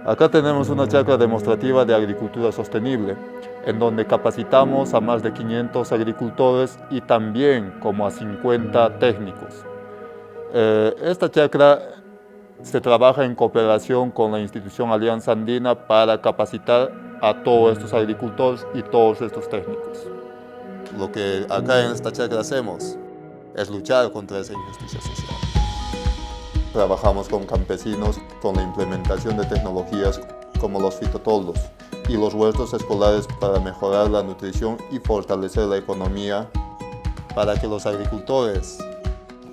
Acá tenemos una chacra demostrativa de agricultura sostenible, en donde capacitamos a más de 500 agricultores y también como a 50 técnicos. Esta chacra se trabaja en cooperación con la institución Alianza Andina para capacitar a todos estos agricultores y todos estos técnicos. Lo que acá en esta chacra hacemos es luchar contra esa injusticia social. Trabajamos con campesinos con la implementación de tecnologías como los fitotoldos y los huertos escolares para mejorar la nutrición y fortalecer la economía para que los agricultores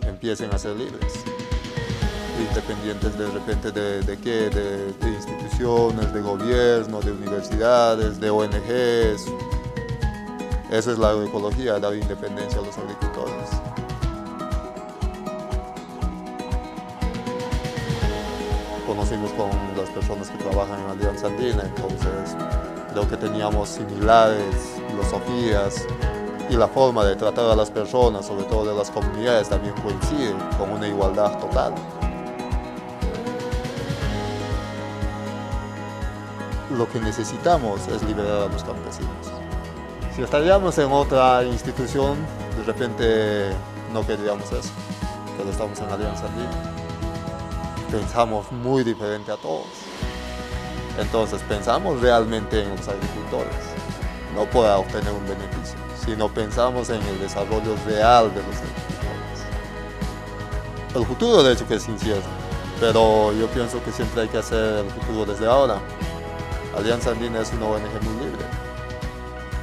empiecen a ser libres, independientes de repente de instituciones, de gobierno, de universidades, de ONGs. Esa es la agroecología, dar independencia a los agricultores. Conocimos con las personas que trabajan en Alianza Andina, entonces creo que teníamos similares filosofías y la forma de tratar a las personas, sobre todo de las comunidades, también coincide con una igualdad total. Lo que necesitamos es liberar a los campesinos. Si estaríamos en otra institución, de repente no queríamos eso, pero estamos en Alianza Andina. Pensamos muy diferente a todos. Entonces pensamos realmente en los agricultores, no para obtener un beneficio, sino pensamos en el desarrollo real de los agricultores. El futuro de hecho que es incierto, pero yo pienso que siempre hay que hacer el futuro desde ahora. Alianza Andina es una ONG muy libre.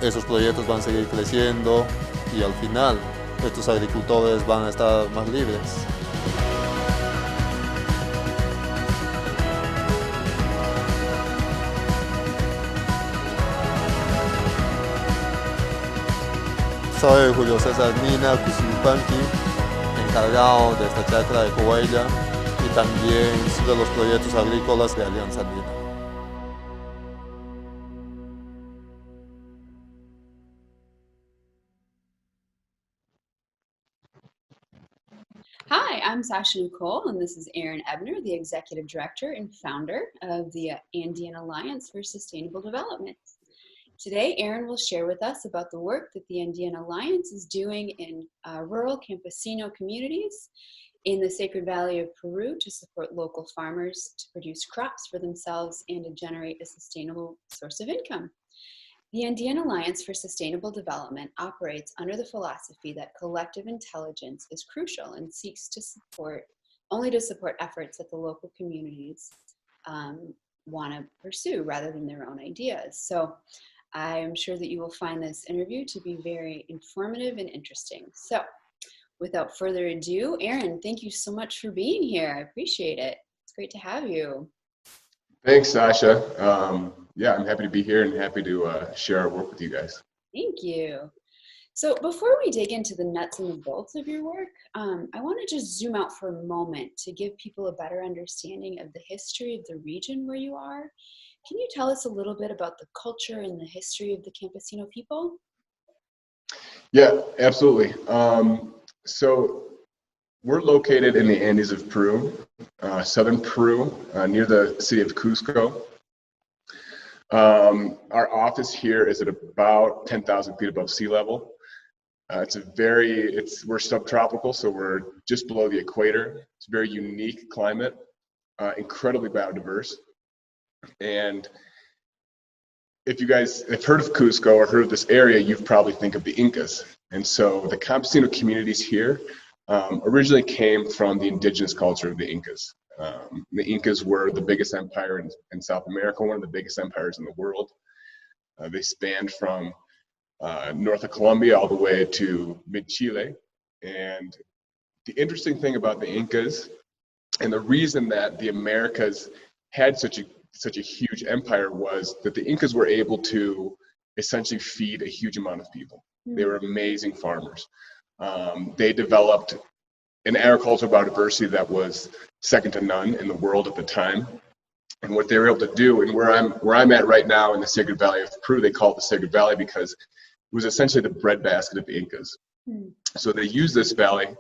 Esos proyectos van a seguir creciendo y al final estos agricultores van a estar más libres. Soy Julio César Mina Cusipanqui, encargado de esta chacra de Coahuila y también de los proyectos agrícolas de Alianza Andina. Hi, I'm Sasha Nicole, and this is Aaron Ebner, the Executive Director and Founder of the Andean Alliance for Sustainable Development. Today, Aaron will share with us about the work that the Andean Alliance is doing in rural campesino communities in the Sacred Valley of Peru to support local farmers to produce crops for themselves and to generate a sustainable source of income. The Andean Alliance for Sustainable Development operates under the philosophy that collective intelligence is crucial and seeks to support efforts that the local communities want to pursue rather than their own ideas. So I am sure that you will find this interview to be very informative and interesting. So without further ado, Aaron, thank you so much for being here. I appreciate it. It's great to have you. Thanks, Sasha. Yeah, I'm happy to be here and happy to share our work with you guys. Thank you. So before we dig into the nuts and the bolts of your work, I want to just zoom out for a moment to give people a better understanding of the history of the region where you are. Can you tell us a little bit about the culture and the history of the campesino people? Yeah, absolutely. So we're located in the Andes of Peru, southern Peru, near the city of Cusco. Our office here is at about 10,000 feet above sea level. We're subtropical, so we're just below the equator. It's a very unique climate, incredibly biodiverse. And if you guys have heard of Cusco or heard of this area, you've probably think of the Incas. And so the campesino communities here originally came from the indigenous culture of the Incas. The Incas were the biggest empire in South America, one of the biggest empires in the world. They spanned from north of Colombia all the way to mid-Chile. And the interesting thing about the Incas, and the reason that the Americas had such a huge empire, was that the Incas were able to essentially feed a huge amount of people. They were amazing farmers. They developed an agricultural biodiversity that was second to none in the world at the time. And what they were able to do, and where I'm at right now in the Sacred Valley of Peru, they call it the Sacred Valley because it was essentially the breadbasket of the Incas. So they used this valley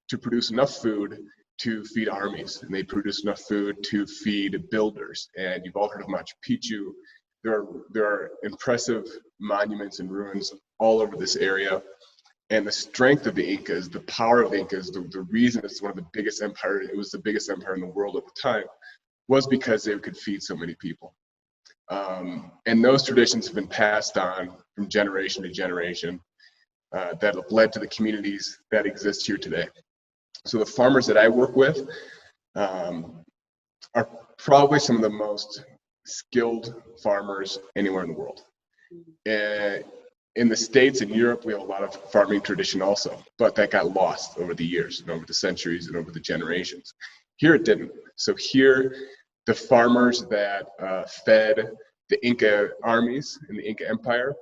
to produce enough food to feed armies, and they produce enough food to feed builders. And you've all heard of Machu Picchu. There are impressive monuments and ruins all over this area. And the strength of the Incas, the power of the Incas, the reason it's one of the biggest empires, it was the biggest empire in the world at the time, was because they could feed so many people. And those traditions have been passed on from generation to generation that have led to the communities that exist here today. So the farmers that I work with are probably some of the most skilled farmers anywhere in the world. In the States and Europe, we have a lot of farming tradition also, but that got lost over the years and over the centuries and over the generations. Here it didn't. So here, the farmers that fed the Inca armies in the Inca Empire,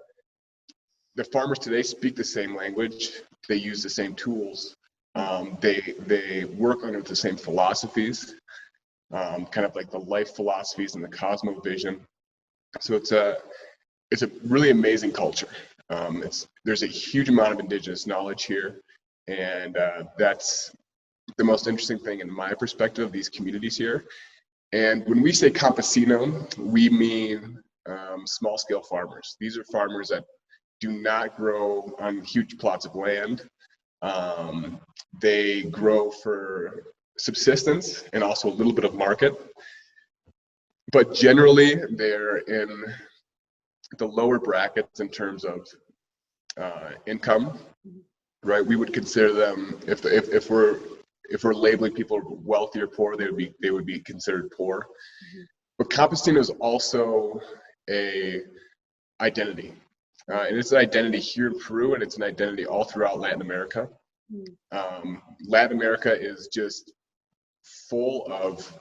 the farmers today speak the same language, they use the same tools, they work under the same philosophies, kind of like the life philosophies and the cosmovision. So it's a really amazing culture. There's a huge amount of indigenous knowledge here, and that's the most interesting thing in my perspective of these communities here. And when we say campesino, we mean small-scale farmers. These are farmers that do not grow on huge plots of land. They grow for subsistence and also a little bit of market. But generally, they're in the lower brackets in terms of income, right? We would consider them, if we're labeling people wealthy or poor, they would be considered poor. Mm-hmm. But campesino is also a identity, and it's an identity here in Peru, and it's an identity all throughout Latin America. Mm-hmm. Latin America is just full of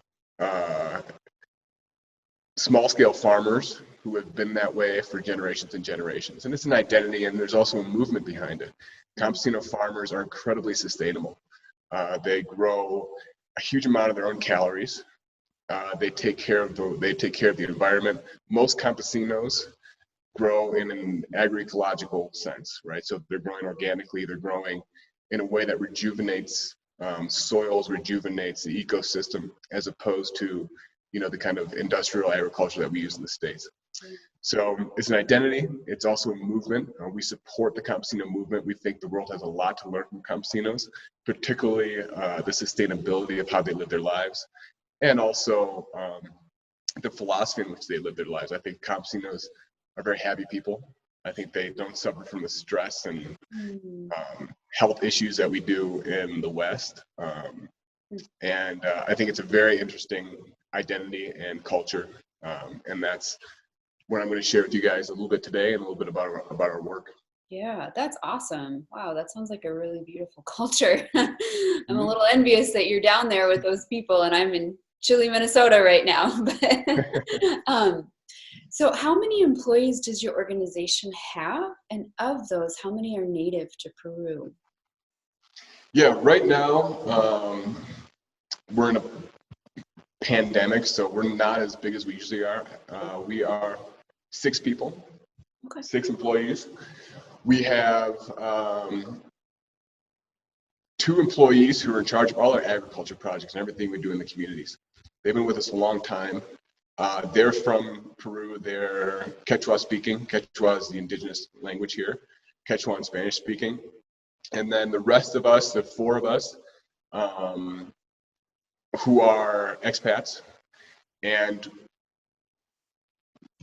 small-scale farmers who have been that way for generations and generations. And it's an identity, and there's also a movement behind it. Campesino farmers are incredibly sustainable. They grow a huge amount of their own calories. They take care of the environment. Most campesinos grow in an agroecological sense, right? So they're growing organically. They're growing in a way that rejuvenates soils, rejuvenates the ecosystem, as opposed to the kind of industrial agriculture that we use in the States. So it's an identity. It's also a movement. We support the campesino movement. We think the world has a lot to learn from campesinos, particularly the sustainability of how they live their lives, and also the philosophy in which they live their lives. I think campesinos are very happy people. I think they don't suffer from the stress and health issues that we do in the West. And I think it's a very interesting identity and culture. And that's what I'm going to share with you guys a little bit today and a little bit about our work. Yeah, that's awesome. Wow, that sounds like a really beautiful culture. I'm a little envious that you're down there with those people, and I'm in chilly Minnesota right now. So how many employees does your organization have? And of those, how many are native to Peru? Yeah, right now, we're in a pandemic, so we're not as big as we usually are. We are 6 people, okay. 6 employees. We have 2 employees who are in charge of all our agriculture projects and everything we do in the communities. They've been with us a long time. They're from Peru. They're Quechua speaking. Quechua is the indigenous language here. Quechua and Spanish speaking. And then the rest of us, the 4 of us, who are expats, and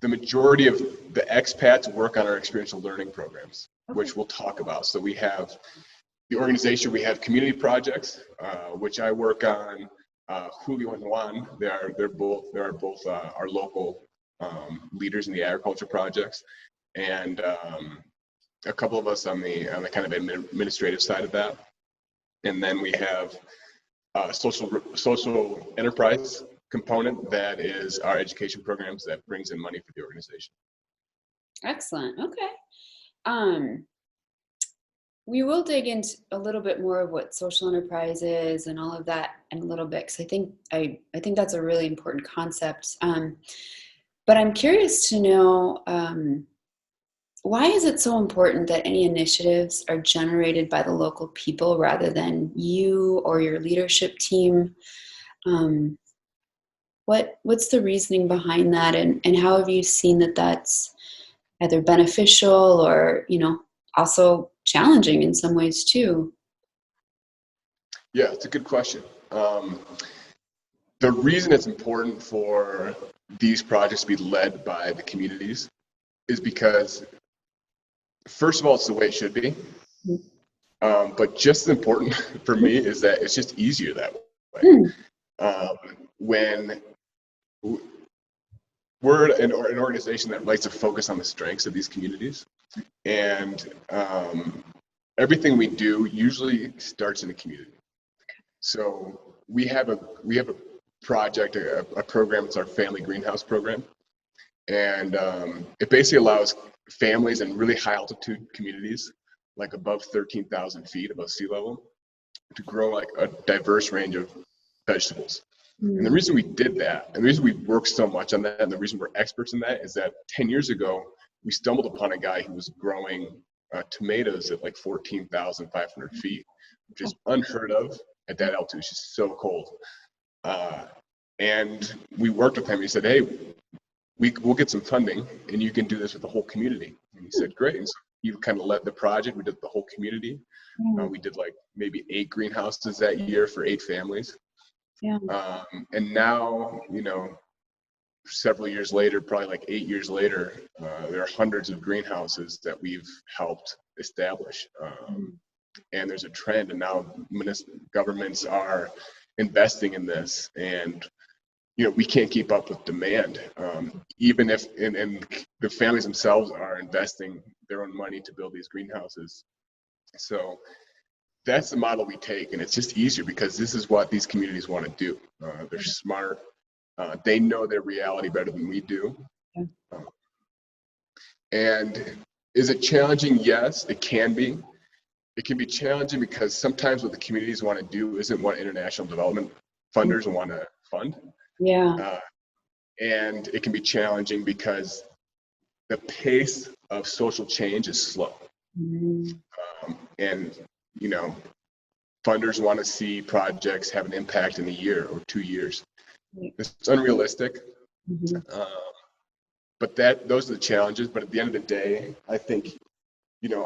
the majority of the expats work on our experiential learning programs, okay. which we'll talk about. So we have the organization, we have community projects, which I work on. Julio and Juan, they are both our local leaders in the agriculture projects, and a couple of us on the kind of administrative side of that. And then we have social enterprise component that is our education programs that brings in money for the organization. Excellent. Okay. We will dig into a little bit more of what social enterprise is and all of that in a little bit, because I think that's a really important concept. But I'm curious to know why is it so important that any initiatives are generated by the local people rather than you or your leadership team? What's the reasoning behind that, and how have you seen that that's either beneficial or, also challenging in some ways too? Yeah, it's a good question. The reason it's important for these projects to be led by the communities is because, first of all, it's the way it should be. But just as important for me is that it's just easier that way. When we're an organization that likes to focus on the strengths of these communities, and everything we do usually starts in a community. So we have a project, a program. It's our family greenhouse program, and it basically allows families in really high altitude communities, like above 13,000 feet above sea level, to grow like a diverse range of vegetables. And the reason we did that, and the reason we worked so much on that, and the reason we're experts in that, is that 10 years ago, we stumbled upon a guy who was growing tomatoes at like 14,500 feet, which is unheard of at that altitude. It's just so cold. And we worked with him. He said, hey, we'll get some funding, and you can do this with the whole community. And he said, great. And so he kind of led the project. We did the whole community. We did like maybe 8 greenhouses that year for 8 families. Yeah. And now, several years later, probably like 8 years later, there are hundreds of greenhouses that we've helped establish. And there's a trend, and now governments are investing in this, and we can't keep up with demand, even if and the families themselves are investing their own money to build these greenhouses. So that's the model we take, and it's just easier because this is what these communities want to do. They're smart. They know their reality better than we do. And is it challenging? Yes, it can be. It can be challenging because sometimes what the communities want to do isn't what international development funders want to fund. Yeah. And it can be challenging because the pace of social change is slow. And, funders want to see projects have an impact in a year or 2 years. It's unrealistic. But those are the challenges. But at the end of the day, I think,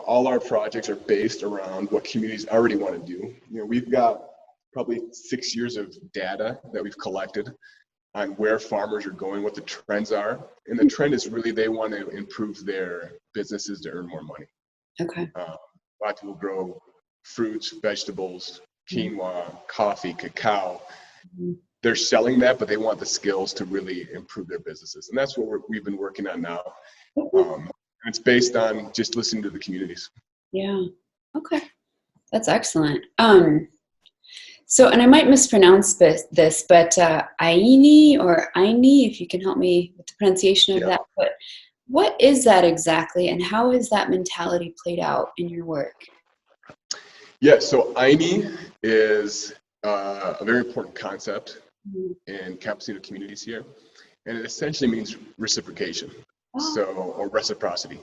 all our projects are based around what communities already want to do. We've got probably 6 years of data that we've collected on where farmers are going, what the trends are. And the trend is really they want to improve their businesses to earn more money. Okay. A lot of people grow fruits, vegetables, quinoa, coffee, cacao. They're selling that, but they want the skills to really improve their businesses. And that's what we've been working on now. And it's based on just listening to the communities. Yeah. Okay. That's excellent. So, and I might mispronounce this, but Aimee or Aimee, if you can help me with the pronunciation of that. But what is that exactly, and how is that mentality played out in your work? Yeah, so Aimee is a very important concept in campesino communities here, and it essentially means reciprocation, or reciprocity.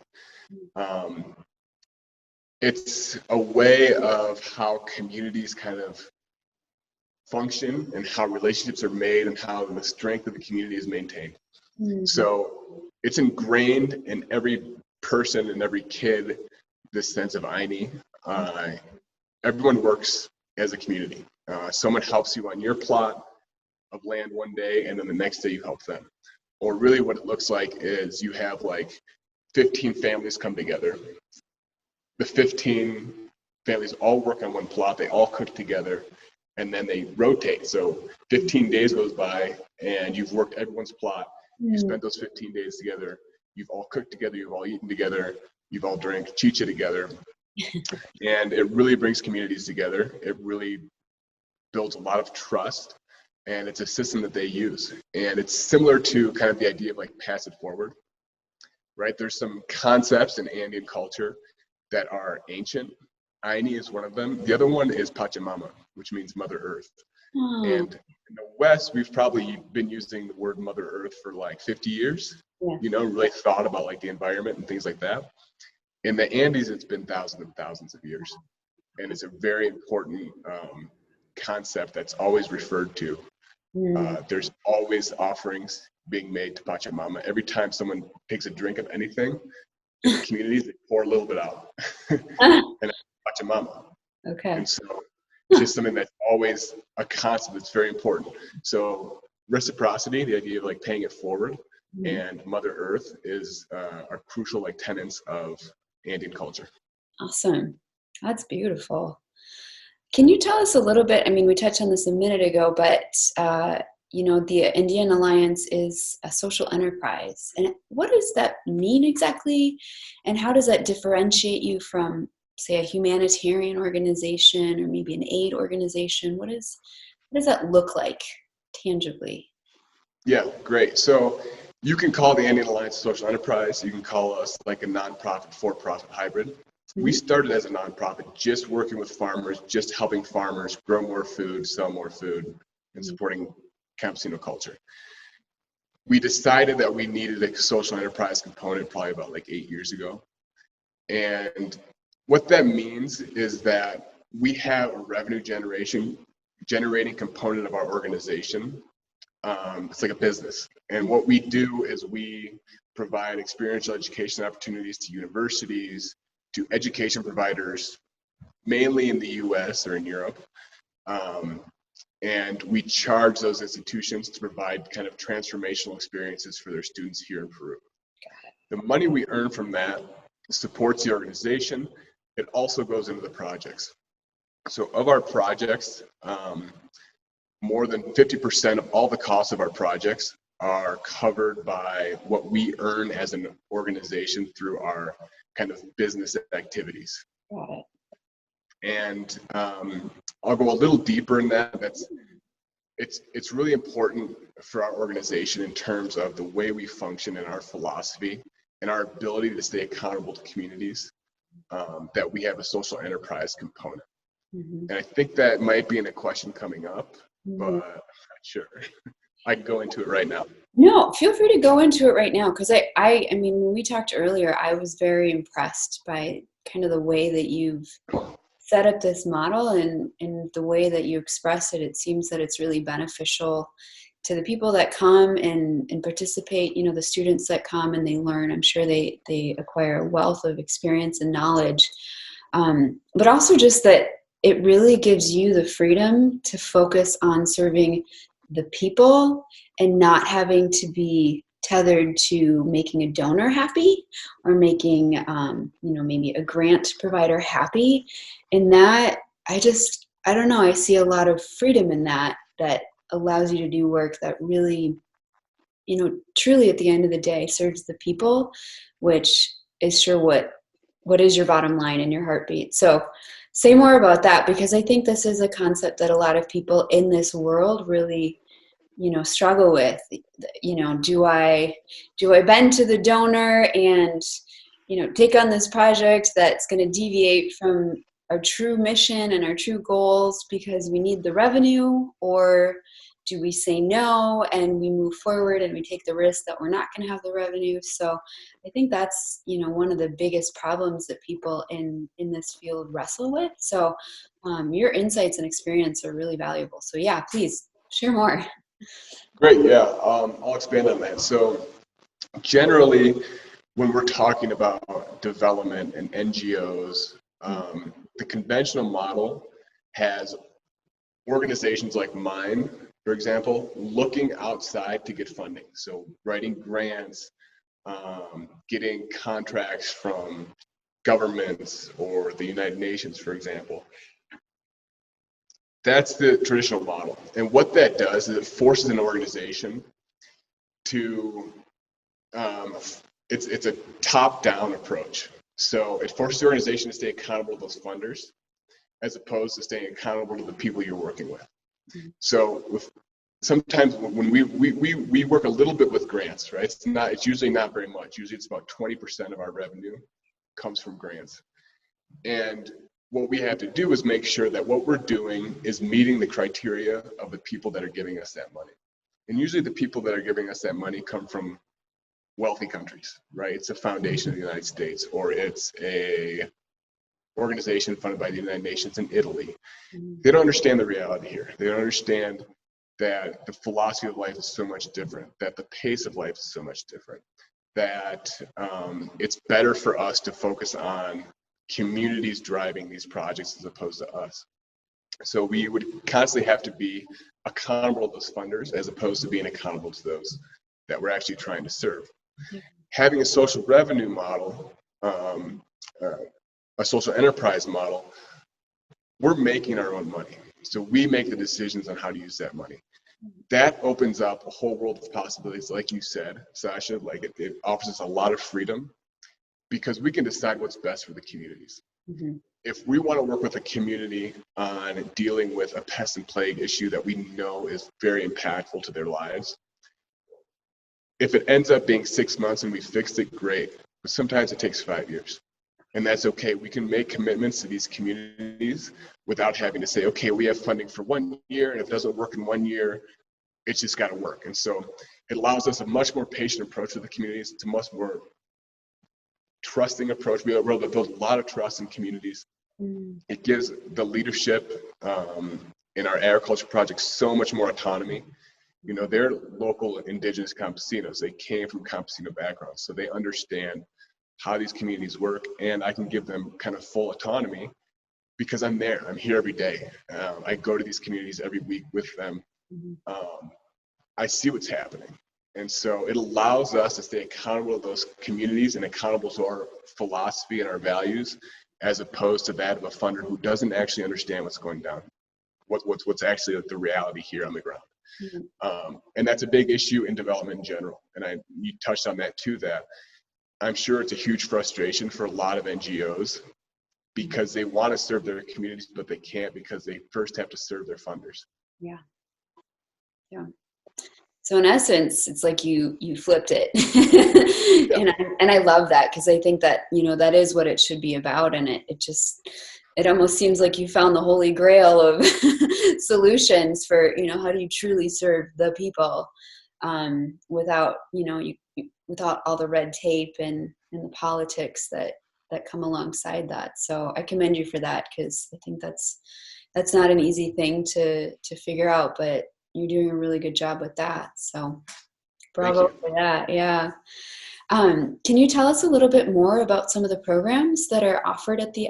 It's a way of how communities kind of function and how relationships are made and how the strength of the community is maintained. So it's ingrained in every person and every kid, this sense of Aimee. Everyone works as a community. Someone helps you on your plot of land one day, and then the next day you help them. Or really what it looks like is you have like 15 families come together. The 15 families all work on one plot, they all cook together, and then they rotate. So 15 days goes by, and you've worked everyone's plot. You spent those 15 days together. You've all cooked together. You've all eaten together. You've all drank chicha together. And it really brings communities together. It really builds a lot of trust, and it's a system that they use. And it's similar to kind of the idea of like pass it forward, right? There's some concepts in Andean culture that are ancient. Aimee is one of them. The other one is Pachamama, which means Mother Earth. And In the West, we've probably been using the word Mother Earth for like 50 years, Yeah. Really thought about like the environment and things like that. In the Andes, it's been thousands and thousands of years. And it's a very important concept that's always referred to. There's always offerings being made to Pachamama. Every time someone takes a drink of anything in the communities, they pour a little bit out. And Pachamama. Okay. And so it's just something that's always a concept that's very important. So reciprocity, the idea of like paying it forward, and Mother Earth are crucial like tenets of Andean culture. Awesome. That's beautiful. Can you tell us a little bit, I mean, we touched on this a minute ago, but the Andean Alliance is a social enterprise. And what does that mean exactly? And how does that differentiate you from, say, a humanitarian organization or maybe an aid organization? What does that look like tangibly? Yeah, great. So you can call the Andean Alliance a social enterprise. You can call us like a nonprofit, for-profit hybrid. We started as a nonprofit, just working with farmers, just helping farmers grow more food, sell more food, and supporting campesino culture. We decided that we needed a social enterprise component probably about like 8 years ago. And what that means is that we have a revenue generating component of our organization. It's like a business. And what we do is we provide experiential education opportunities to universities, to education providers, mainly in the US or in Europe. And we charge those institutions to provide kind of transformational experiences for their students here in Peru. The money we earn from that supports the organization. It also goes into the projects. So of our projects, more than 50% of all the costs of our projects are covered by what we earn as an organization through our kind of business activities. Got it. And I'll go a little deeper in that. It's really important for our organization in terms of the way we function and our philosophy and our ability to stay accountable to communities, that we have a social enterprise component. And I think that might be in a question coming up, but I'm not sure. I can go into it right now. No, feel free to go into it right now, because I mean, when we talked earlier, I was very impressed by kind of the way that you've set up this model and the way that you express it. It seems that it's really beneficial to the people that come and participate, the students that come and they learn. I'm sure they acquire a wealth of experience and knowledge, but also just that it really gives you the freedom to focus on serving the people and not having to be tethered to making a donor happy or making, maybe a grant provider happy. And that, I don't know, I see a lot of freedom in that allows you to do work that really, truly at the end of the day serves the people, which is sure what is your bottom line and your heartbeat. So say more about that, because I think this is a concept that a lot of people in this world really, struggle with. Do I bend to the donor and, take on this project that's going to deviate from our true mission and our true goals because we need the revenue? Or do we say no and we move forward and we take the risk that we're not going to have the revenue? So I think that's, one of the biggest problems that people in this field wrestle with. So your insights and experience are really valuable. So yeah, please share more. Great, yeah, I'll expand on that. So generally, when we're talking about development and NGOs, the conventional model has organizations like mine, for example, looking outside to get funding. So writing grants, getting contracts from governments or the United Nations, for example. That's the traditional model. And what that does is it forces an organization to, it's a top-down approach. So it forces the organization to stay accountable to those funders as opposed to staying accountable to the people you're working with. So sometimes when we work a little bit with grants, right? It's usually not very much. Usually it's about 20% of our revenue comes from grants. And what we have to do is make sure that what we're doing is meeting the criteria of the people that are giving us that money. And usually the people that are giving us that money come from wealthy countries, right? It's a foundation of the United States, or it's a organization funded by the United Nations in Italy. They don't understand the reality here. They don't understand that the philosophy of life is so much different, that the pace of life is so much different, that it's better for us to focus on communities driving these projects as opposed to us. So we would constantly have to be accountable to those funders as opposed to being accountable to those that we're actually trying to serve. Having a social revenue model, a social enterprise model, we're making our own money. So we make the decisions on how to use that money. That opens up a whole world of possibilities, like you said, Sasha. Like it offers us a lot of freedom because we can decide what's best for the communities. Mm-hmm. If we want to work with a community on dealing with a pest and plague issue that we know is very impactful to their lives, if it ends up being 6 months and we fixed it, great. But sometimes it takes 5 years. And that's okay. We can make commitments to these communities without having to say, okay, we have funding for 1 year, and if it doesn't work in 1 year, it's just got to work. And so it allows us a much more patient approach to the communities. It's a much more trusting approach. We're able to build a lot of trust in communities. It gives the leadership in our agriculture project so much more autonomy. You know, they're local indigenous campesinos. They came from campesino backgrounds, so they understand how these communities work, and I can give them kind of full autonomy because I'm there. I'm here every day. I go to these communities every week with them. I see what's happening. And so it allows us to stay accountable to those communities and accountable to our philosophy and our values, as opposed to that of a funder who doesn't actually understand what's going down, what's actually the reality here on the ground. And that's a big issue in development in general. And you touched on that too, that I'm sure it's a huge frustration for a lot of NGOs because they want to serve their communities, but they can't because they first have to serve their funders. Yeah. So in essence, it's like you flipped it. And I love that, because I think that, you know, that is what it should be about. And it almost seems like you found the holy grail of solutions for, you know, how do you truly serve the people without, you know, without all the red tape and the politics that come alongside that. So I commend you for that, because I think that's not an easy thing to figure out, but you're doing a really good job with that. So bravo for that. Yeah. Can you tell us a little bit more about some of the programs that are offered at the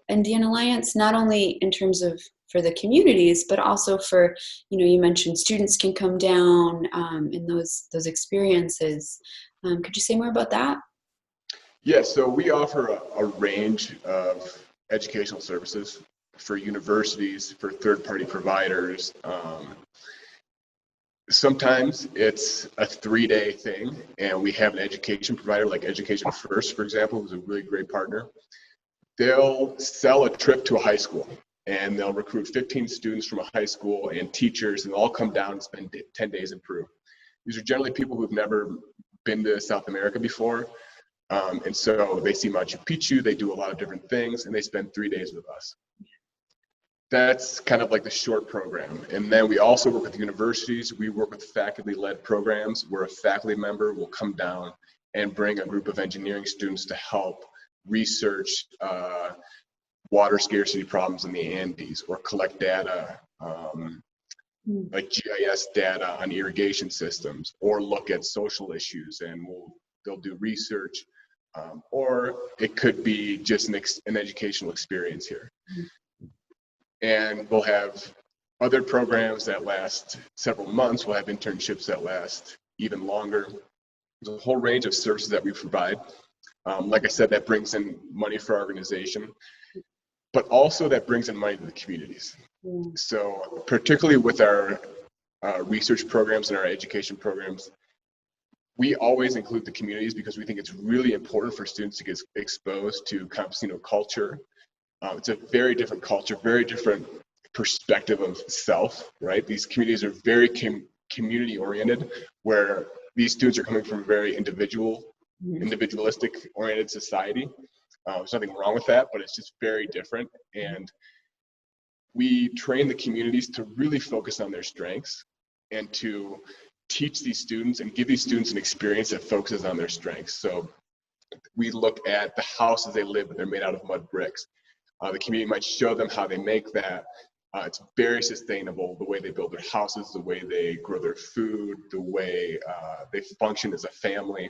Andean Alliance, not only in terms of for the communities, but also for, you know, you mentioned students can come down in those experiences. Could you say more about that? Yeah, so we offer a range of educational services for universities, for third-party providers. Sometimes it's a 3-day thing, and we have an education provider like Education First, for example, who's a really great partner. They'll sell a trip to a high school, and they'll recruit 15 students from a high school and teachers, and they'll all come down and spend 10 days in Peru. These are generally people who've never been to South America before, and so they see Machu Picchu, they do a lot of different things, and they spend 3 days with us. That's kind of like the short program. And then we also work with universities. We work with faculty-led programs where a faculty member will come down and bring a group of engineering students to help research water scarcity problems in the Andes, or collect data, like GIS data on irrigation systems, or look at social issues, and they'll do research, or it could be just an educational experience here. And we'll have other programs that last several months. We'll have internships that last even longer. There's a whole range of services that we provide. Like I said, that brings in money for our organization, but also that brings in money to the communities. So particularly with our research programs and our education programs, we always include the communities because we think it's really important for students to get exposed to campesino culture. It's a very different culture, very different perspective of self, right? These communities are very community oriented, where these students are coming from a very individualistic oriented society. There's nothing wrong with that, but it's just very different. And we train the communities to really focus on their strengths and to teach these students and give these students an experience that focuses on their strengths. So we look at the houses they live in, they're made out of mud bricks. The community might show them how they make that. It's very sustainable, the way they build their houses, the way they grow their food, the way they function as a family.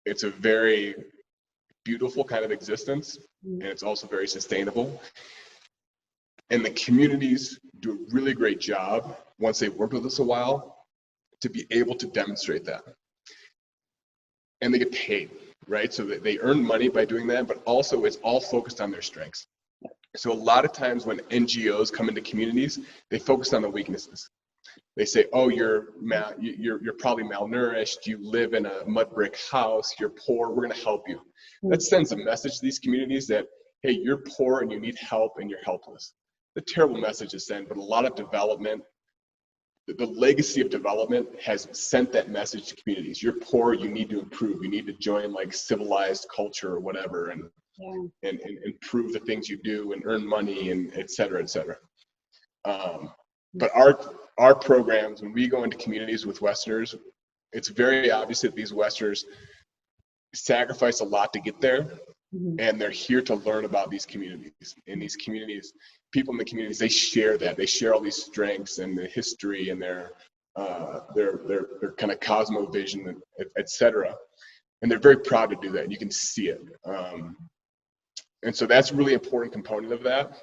It's a very beautiful kind of existence, and it's also very sustainable. And the communities do a really great job, once they've worked with us a while, to be able to demonstrate that. And they get paid, right? So that they earn money by doing that, but also it's all focused on their strengths. So a lot of times when NGOs come into communities, they focus on the weaknesses. They say, oh, you're probably malnourished, you live in a mud brick house, you're poor, we're gonna help you. That sends a message to these communities that, hey, you're poor and you need help and you're helpless. The terrible message to send, but a lot of development, the legacy of development has sent that message to communities. You're poor, you need to improve, you need to join like civilized culture or whatever, and prove the things you do and earn money and et cetera, et cetera. But our programs, when we go into communities with Westerners, it's very obvious that these Westerners sacrifice a lot to get there, and they're here to learn about these communities. And these communities, people in the communities, they share that. They share all these strengths and the history and their kind of cosmovision, et cetera. And they're very proud to do that. You can see it. And so that's a really important component of that.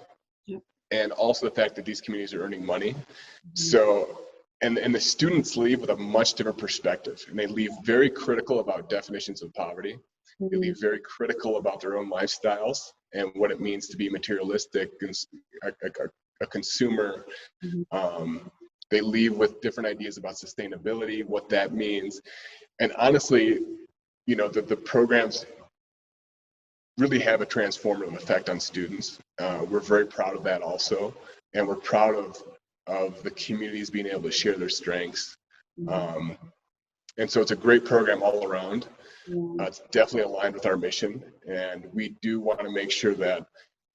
And also the fact that these communities are earning money. So, and the students leave with a much different perspective, and they leave very critical about definitions of poverty. They leave very critical about their own lifestyles and what it means to be materialistic and a consumer. They leave with different ideas about sustainability, what that means. And honestly, you know, the programs really have a transformative effect on students. We're very proud of that also, and we're proud of the communities being able to share their strengths. And so it's a great program all around. It's definitely aligned with our mission, and we do want to make sure that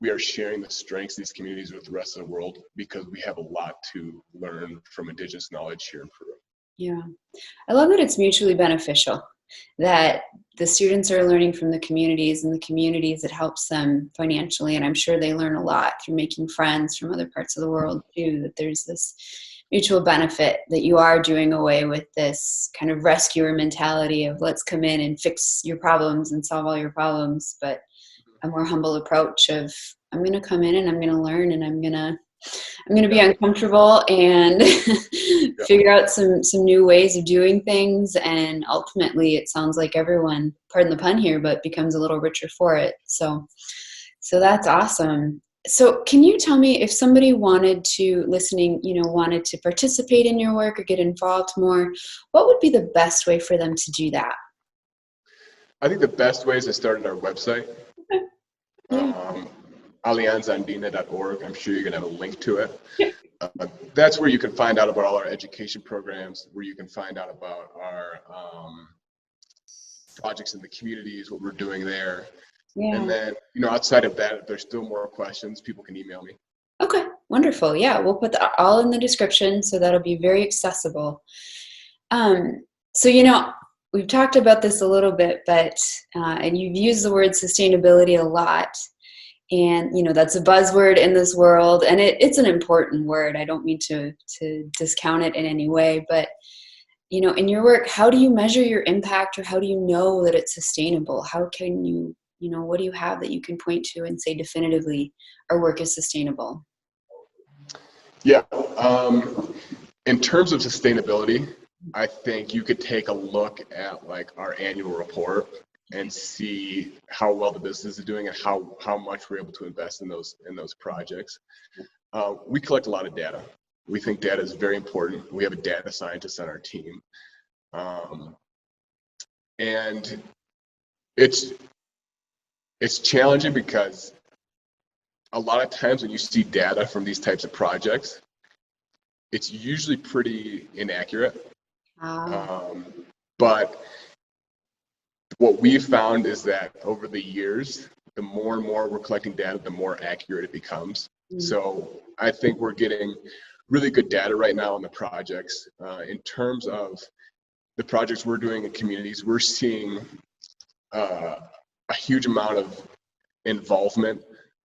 we are sharing the strengths of these communities with the rest of the world, because we have a lot to learn from Indigenous knowledge here in Peru. Yeah, I love that it's mutually beneficial, that the students are learning from the communities, and the communities, it helps them financially. And I'm sure they learn a lot through making friends from other parts of the world too, that there's this mutual benefit, that you are doing away with this kind of rescuer mentality of let's come in and fix your problems and solve all your problems, but a more humble approach of I'm going to come in and I'm going to learn, and I'm going to be uncomfortable and figure out some new ways of doing things. And ultimately, it sounds like everyone, pardon the pun here, but becomes a little richer for it. So that's awesome. So can you tell me, if somebody wanted to participate in your work or get involved more, what would be the best way for them to do that? I think the best way is to start at our website. alianzaandina.org. I'm sure you're going to have a link to it. That's where you can find out about all our education programs, where you can find out about our projects in the communities, what we're doing there. And then, outside of that, if there's still more questions, people can email me. Okay, wonderful. Yeah, we'll put that all in the description, so that'll be very accessible. So, we've talked about this a little bit, but, and you've used the word sustainability a lot. And, that's a buzzword in this world, and it's an important word. I don't mean to discount it in any way, but, in your work, how do you measure your impact, or how do you know that it's sustainable? How can you, what do you have that you can point to and say definitively our work is sustainable? Yeah. In terms of sustainability, I think you could take a look at like our annual report and see how well the business is doing and how much we're able to invest in those projects. We collect a lot of data. We think data is very important. We have a data scientist on our team. And it's challenging because a lot of times when you see data from these types of projects, it's usually pretty inaccurate. But what we've found is that over the years, the more and more we're collecting data, the more accurate it becomes. So I think we're getting really good data right now on the projects. In terms of the projects we're doing in communities, we're seeing a huge amount of involvement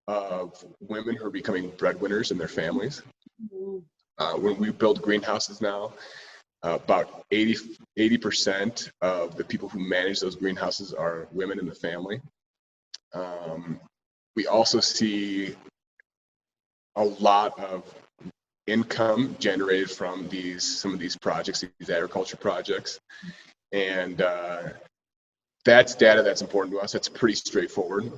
of women who are becoming breadwinners in their families. When we build greenhouses now, about 80% of the people who manage those greenhouses are women in the family. We also see a lot of income generated from some of these projects, these agriculture projects, and that's data that's important to us. That's pretty straightforward.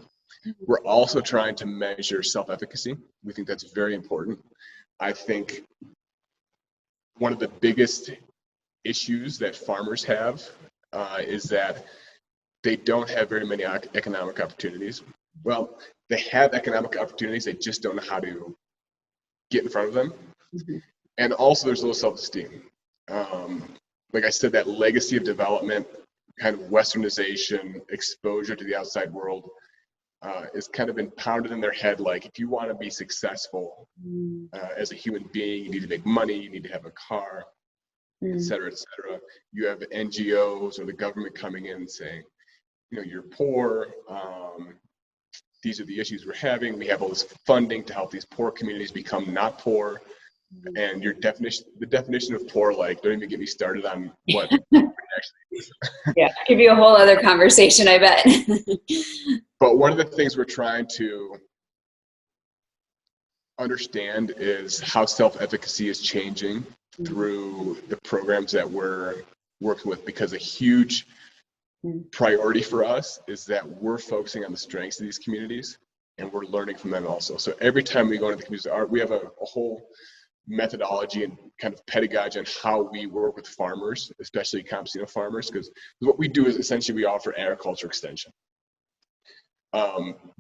We're also trying to measure self-efficacy. We think that's very important. I think one of the biggest issues that farmers have is that they don't have very many economic opportunities. Well, they have economic opportunities, they just don't know how to get in front of them. And also there's low self-esteem. Like I said, that legacy of development, kind of westernization, exposure to the outside world is kind of been pounded in their head. Like, if you want to be successful as a human being, you need to make money, you need to have a car, et cetera, et cetera. You have NGOs or the government coming in and saying, you know, you're poor, these are the issues we're having, we have all this funding to help these poor communities become not poor. And the definition of poor, like, don't even get me started on what actually is. Yeah, give you a whole other conversation, I bet. But one of the things we're trying to understand is how self-efficacy is changing through the programs that we're working with, because a huge priority for us is that we're focusing on the strengths of these communities and we're learning from them also. So every time we go into the community, we have a whole methodology and kind of pedagogy on how we work with farmers, especially campesino farmers, because what we do is essentially we offer agriculture extension.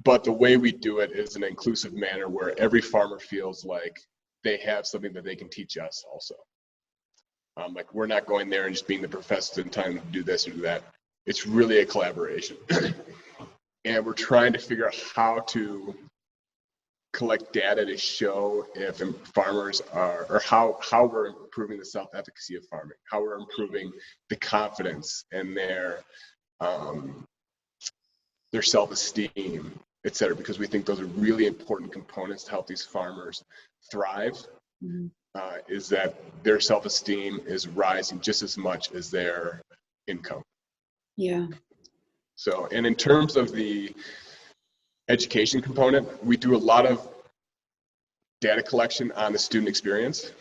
But the way we do it is in an inclusive manner where every farmer feels like they have something that they can teach us also. Like, we're not going there and just being the professor and telling them to do this or do that. It's really a collaboration. And we're trying to figure out how to collect data to show if farmers are, or how we're improving the self-efficacy of farming, how we're improving the confidence and their self-esteem, et cetera, because we think those are really important components to help these farmers thrive, is that their self-esteem is rising just as much as their income. Yeah. So, and in terms of the education component, we do a lot of data collection on the student experience.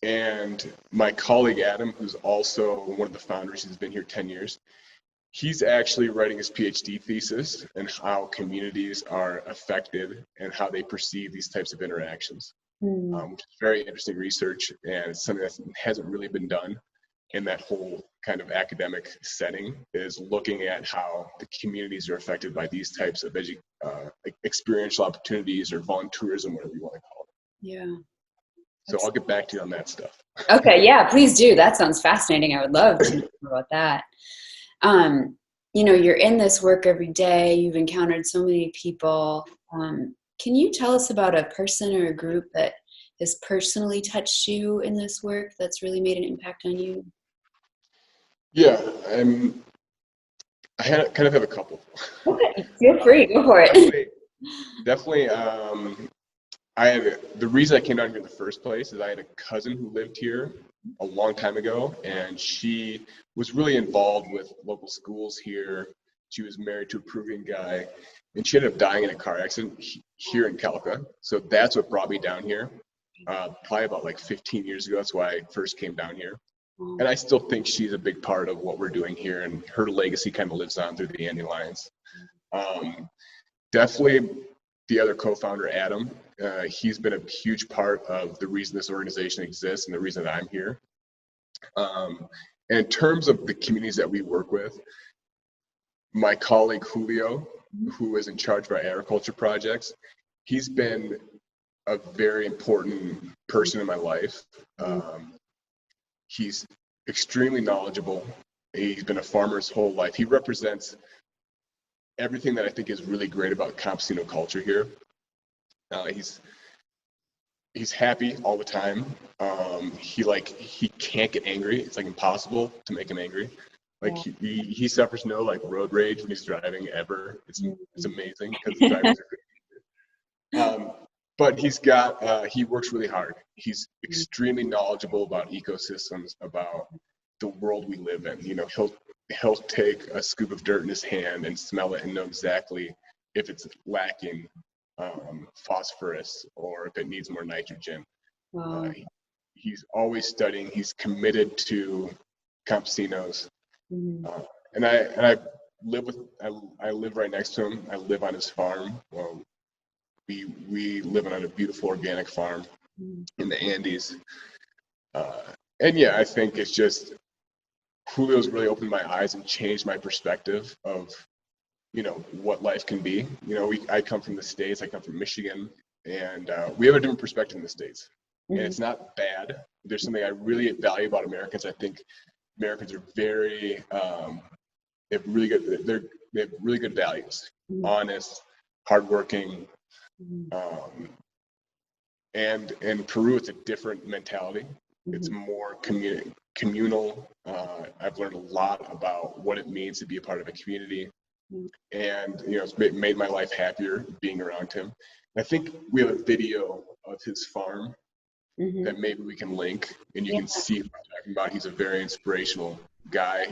And my colleague Adam, who's also one of the founders, he's been here 10 years, he's actually writing his PhD thesis on how communities are affected and how they perceive these types of interactions, which is very interesting research, and it's something that hasn't really been done in that whole kind of academic setting, is looking at how the communities are affected by these types of experiential opportunities or volunteerism, whatever you want to call it. Yeah. So I'll get back to you on that stuff. Okay, yeah, please do. That sounds fascinating. I would love to know more about that. You know, you're in this work every day. You've encountered so many people. Can you tell us about a person or a group that has personally touched you in this work that's really made an impact on you? Yeah, I kind of have a couple. Okay, feel free, go for it. Definitely. The reason I came down here in the first place is I had a cousin who lived here a long time ago, and she was really involved with local schools here. She was married to a Peruvian guy, and she ended up dying in a car accident here in Calica. So that's what brought me down here, probably about like 15 years ago. That's why I first came down here. And I still think she's a big part of what we're doing here, and her legacy kind of lives on through the Andean Alliance. Definitely the other co-founder, Adam, he's been a huge part of the reason this organization exists and the reason that I'm here. And in terms of the communities that we work with, my colleague Julio, who is in charge of our agriculture projects, he's been a very important person in my life. He's extremely knowledgeable. He's been a farmer his whole life. He represents everything that I think is really great about campesino culture here. He's happy all the time. He can't get angry. It's like impossible to make him angry. Like he suffers no like road rage when he's driving ever. It's amazing because the drivers are good. But he works really hard. He's extremely knowledgeable about ecosystems, about the world we live in. You know, he'll take a scoop of dirt in his hand and smell it and know exactly if it's lacking phosphorus or if it needs more nitrogen. Wow. He's always studying. He's committed to campesinos. And I live right next to him. I live on his farm. Well, we live on a beautiful organic farm in the Andes. And yeah, I think it's just Julio's really opened my eyes and changed my perspective of, you know, what life can be. You know, I come from the States. I come from Michigan, and we have a different perspective in the States. And it's not bad. There's something I really value about Americans. I think Americans are very they have really good values, honest, hardworking, and in Peru it's a different mentality. It's more communal. I've learned a lot about what it means to be a part of a community, and you know, it's made my life happier being around him. I think we have a video of his farm that maybe we can link, and you can see what I'm talking about. He's a very inspirational guy.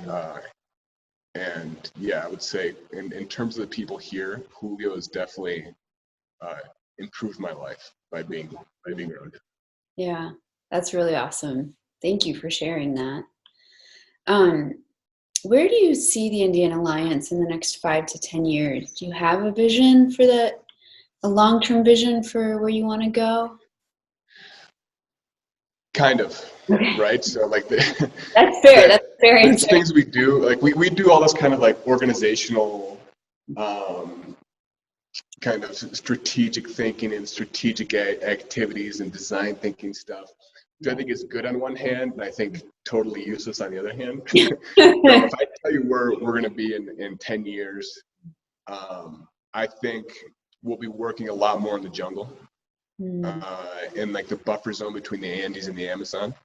And yeah, I would say in terms of the people here, Julio has definitely improved my life by being around him. Yeah, that's really awesome. Thank you for sharing that. Where do you see the Andean Alliance in the next 5 to 10 years? Do you have a vision for a long-term vision for where you want to go? Kind of, right? So like that's fair. That's fair. There's things we do, like we do all this kind of like organizational kind of strategic thinking and strategic activities and design thinking stuff, which I think is good on one hand, and I think totally useless on the other hand. So if I tell you where we're going to be in 10 years, I think we'll be working a lot more in the jungle. In like the buffer zone between the Andes and the Amazon.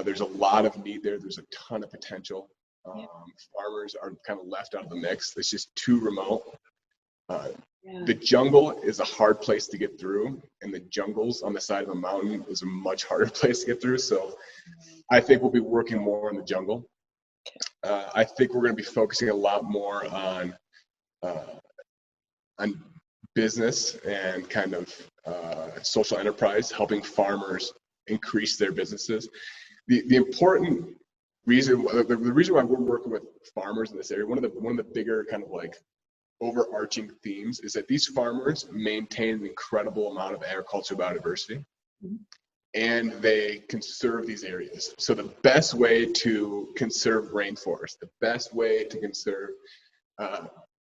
There's a lot of need there. There's a ton of potential. Farmers are kind of left out of the mix. It's just too remote. The jungle is a hard place to get through, and the jungles on the side of a mountain is a much harder place to get through. So I think we'll be working more in the jungle. I think we're going to be focusing a lot more on business and kind of social enterprise, helping farmers increase their businesses. The important reason, the reason why we're working with farmers in this area, one of the bigger kind of like overarching themes is that these farmers maintain an incredible amount of agricultural biodiversity, and they conserve these areas. So the best way to conserve rainforest, the best way to conserve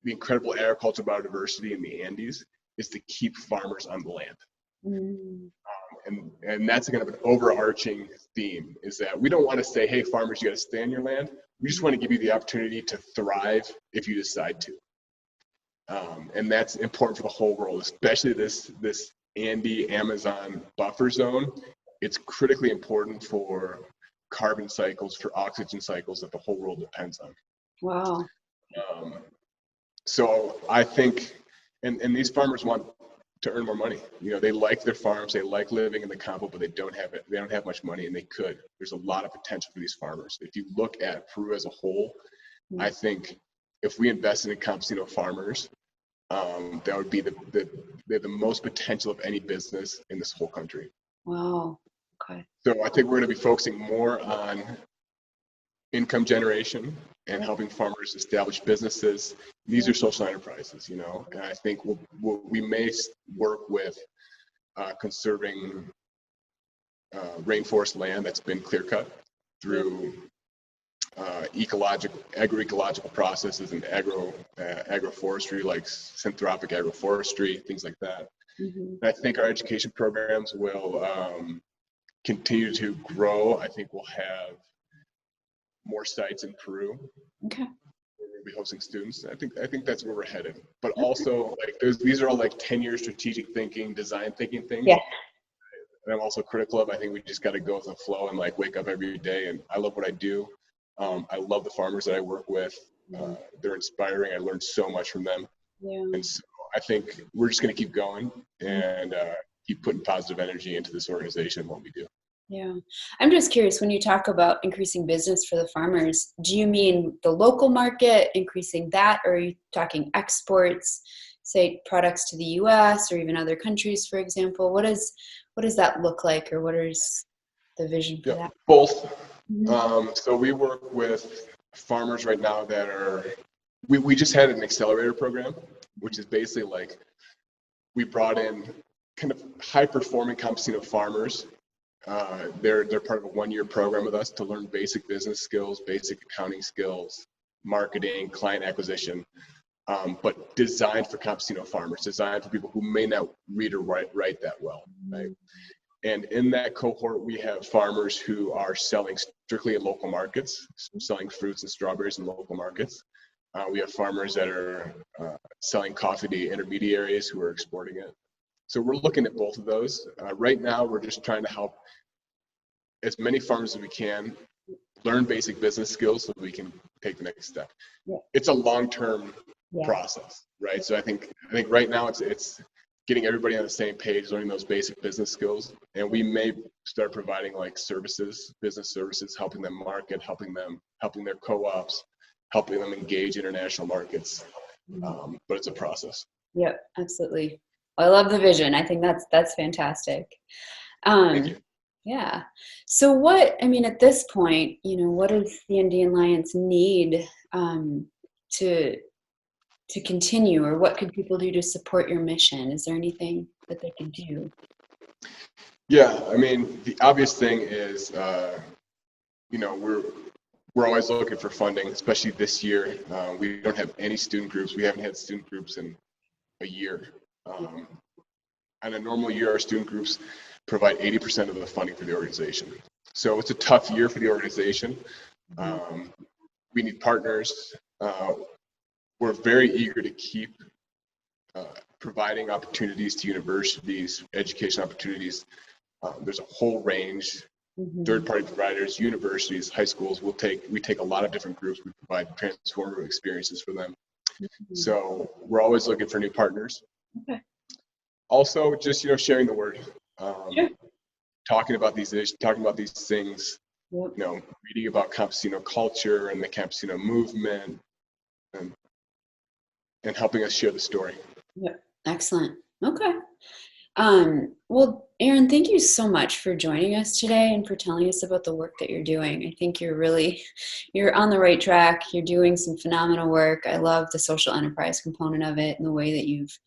the incredible agricultural biodiversity in the Andes is to keep farmers on the land. And that's kind of an overarching theme, is that we don't want to say, hey, farmers, you got to stay on your land. We just want to give you the opportunity to thrive if you decide to. And that's important for the whole world, especially this Andes-Amazon buffer zone. It's critically important for carbon cycles, for oxygen cycles that the whole world depends on. Wow. So I think, and these farmers want to earn more money. You know, they like their farms, they like living in the campo, but they don't have much money, and they could. There's a lot of potential for these farmers. If you look at Peru as a whole, I think if we invested in campesino farmers, that would be the most potential of any business in this whole country. Wow. Okay. So I think we're going to be focusing more on income generation and helping farmers establish businesses. These are social enterprises, you know, and I think we may work with conserving rainforest land that's been clear cut through agroecological processes and agroforestry, like synthropic agroforestry, things like that. And I think our education programs will continue to grow. I think we'll have more sites in Peru. Okay. We'll be hosting students. I think that's where we're headed. But also, like, these are all like 10-year strategic thinking, design thinking things. Yeah. And I'm also critical of. I think we just got to go with the flow and like wake up every day. And I love what I do. I love the farmers that I work with. They're inspiring. I learned so much from them. Yeah. And so I think we're just going to keep going and keep putting positive energy into this organization and what we do. Yeah. I'm just curious, when you talk about increasing business for the farmers, do you mean the local market, increasing that, or are you talking exports, say products to the US or even other countries, for example? What does that look like, or what is the vision for that? Both. Mm-hmm. So we work with farmers right now that we just had an accelerator program, which is basically like we brought in kind of high performing campesino farmers. They're part of a 1-year program with us to learn basic business skills, basic accounting skills, marketing, client acquisition, but designed for campesino farmers, designed for people who may not read or write that well, right? And in that cohort, we have farmers who are selling strictly in local markets, selling fruits and strawberries in local markets. We have farmers that are selling coffee to intermediaries who are exporting it. So we're looking at both of those. Right now, we're just trying to help as many farmers as we can learn basic business skills so we can take the next step. Yeah. It's a long-term process, right? So I think right now it's getting everybody on the same page, learning those basic business skills, and we may start providing like services, business services, helping them market, helping their co-ops, helping them engage international markets. But it's a process. Yep, absolutely. I love the vision. I think that's fantastic. Thank you. Yeah. So at this point, what does the Andean Alliance need to continue, or what could people do to support your mission? Is there anything that they can do? Yeah, the obvious thing is, we're always looking for funding, especially this year. We don't have any student groups. We haven't had student groups in a year. On a normal year, our student groups provide 80% of the funding for the organization. So it's a tough year for the organization. We need partners. We're very eager to keep providing opportunities to universities, education opportunities. There's a whole range, third-party providers, universities, high schools. We take a lot of different groups. We provide transformative experiences for them. So we're always looking for new partners. Okay. Also, just sharing the word, talking about these issues, talking about these things. Reading about campesino culture and the campesino movement, and helping us share the story. Yep. Excellent. Okay. Well, Aaron, thank you so much for joining us today and for telling us about the work that you're doing. I think you're on the right track. You're doing some phenomenal work. I love the social enterprise component of it and the way that you've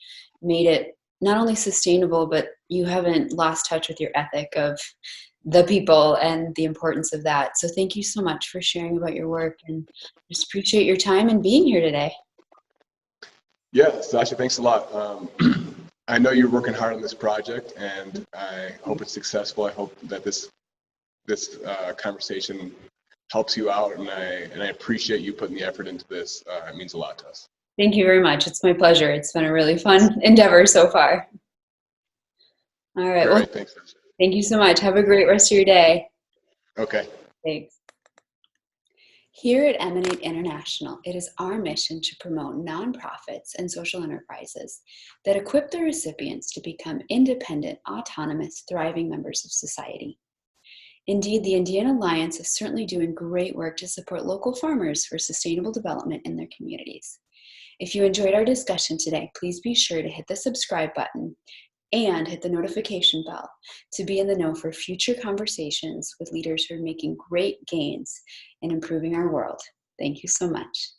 made it not only sustainable, but you haven't lost touch with your ethic of the people and the importance of that. So thank you so much for sharing about your work, and just appreciate your time and being here today. Yeah, Sasha, thanks a lot. I know you're working hard on this project, and I hope it's successful. I hope that this conversation helps you out, and I appreciate you putting the effort into this. It means a lot to us. Thank you very much. It's my pleasure. It's been a really fun endeavor so far. All right. Well, thanks. Thank you so much. Have a great rest of your day. Okay. Thanks. Here at Emanate International, it is our mission to promote nonprofits and social enterprises that equip their recipients to become independent, autonomous, thriving members of society. Indeed, the Andean Alliance is certainly doing great work to support local farmers for sustainable development in their communities. If you enjoyed our discussion today, please be sure to hit the subscribe button and hit the notification bell to be in the know for future conversations with leaders who are making great gains in improving our world. Thank you so much.